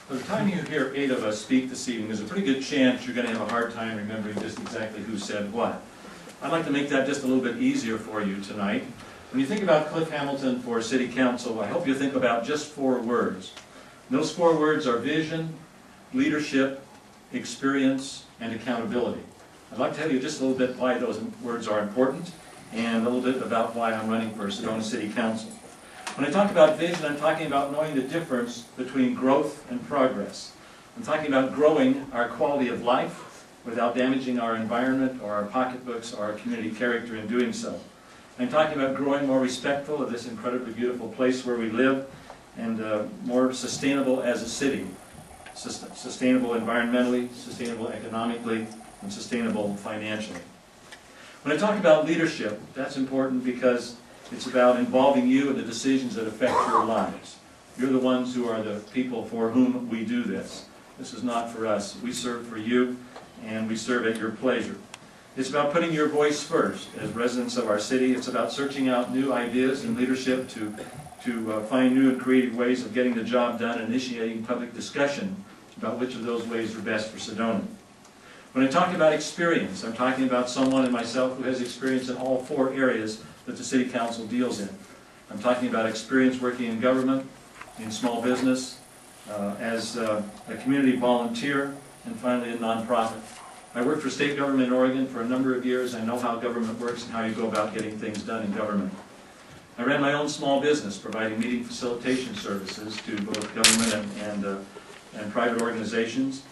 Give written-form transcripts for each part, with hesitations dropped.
By the time you hear 8 of us speak this evening, there's a pretty good chance you're going to have a hard time remembering just exactly who said what. I'd like to make that just a little bit easier for you tonight. When you think about Cliff Hamilton for City Council, I hope you think about just 4 words. And those 4 words are vision, leadership, experience, and accountability. I'd like to tell you just a little bit why those words are important and a little bit about why I'm running for Sedona City Council. When I talk about vision, I'm talking about knowing the difference between growth and progress. I'm talking about growing our quality of life without damaging our environment or our pocketbooks or our community character in doing so. I'm talking about growing more respectful of this incredibly beautiful place where we live and more sustainable as a city. Sustainable environmentally, sustainable economically, and sustainable financially. When I talk about leadership, that's important because it's about involving you in the decisions that affect your lives. You're the ones who are the people for whom we do this. This is not for us. We serve for you, and we serve at your pleasure. It's about putting your voice first as residents of our city. It's about searching out new ideas in leadership to find new and creative ways of getting the job done and initiating public discussion about which of those ways are best for Sedona. When I talk about experience, I'm talking about someone and myself who has experience in all 4 areas that the City Council deals in. I'm talking about experience working in government, in small business, as a community volunteer, and finally a nonprofit. I worked for state government in Oregon for a number of years. I know how government works and how you go about getting things done in government. I ran my own small business, providing meeting facilitation services to both government and private organizations.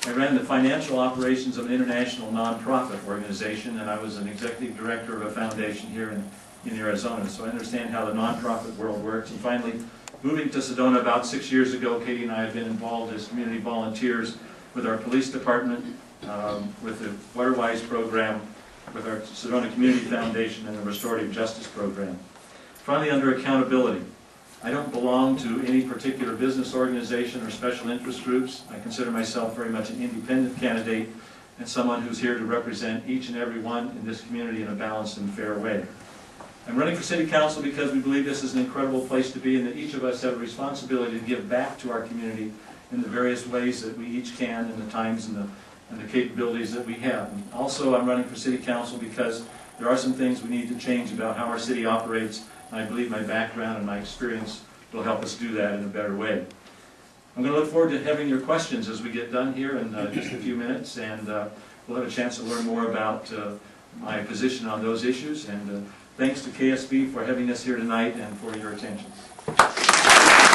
I ran the financial operations of an international nonprofit organization, and I was an executive director of a foundation here in Arizona, so I understand how the nonprofit world works. And finally, moving to Sedona about 6 years ago, Katie and I have been involved as community volunteers with our police department, with the Waterwise program, with our Sedona Community Foundation, and the Restorative Justice program. Finally, under accountability. I don't belong to any particular business organization or special interest groups. I consider myself very much an independent candidate and someone who's here to represent each and every one in this community in a balanced and fair way. I'm running for City Council because we believe this is an incredible place to be and that each of us have a responsibility to give back to our community in the various ways that we each can in the times and the capabilities that we have. And also, I'm running for City Council because there are some things we need to change about how our city operates. I believe my background and my experience will help us do that in a better way. I'm going to look forward to having your questions as we get done here in just a few minutes, and we'll have a chance to learn more about my position on those issues. And thanks to KSB for having us here tonight and for your attention.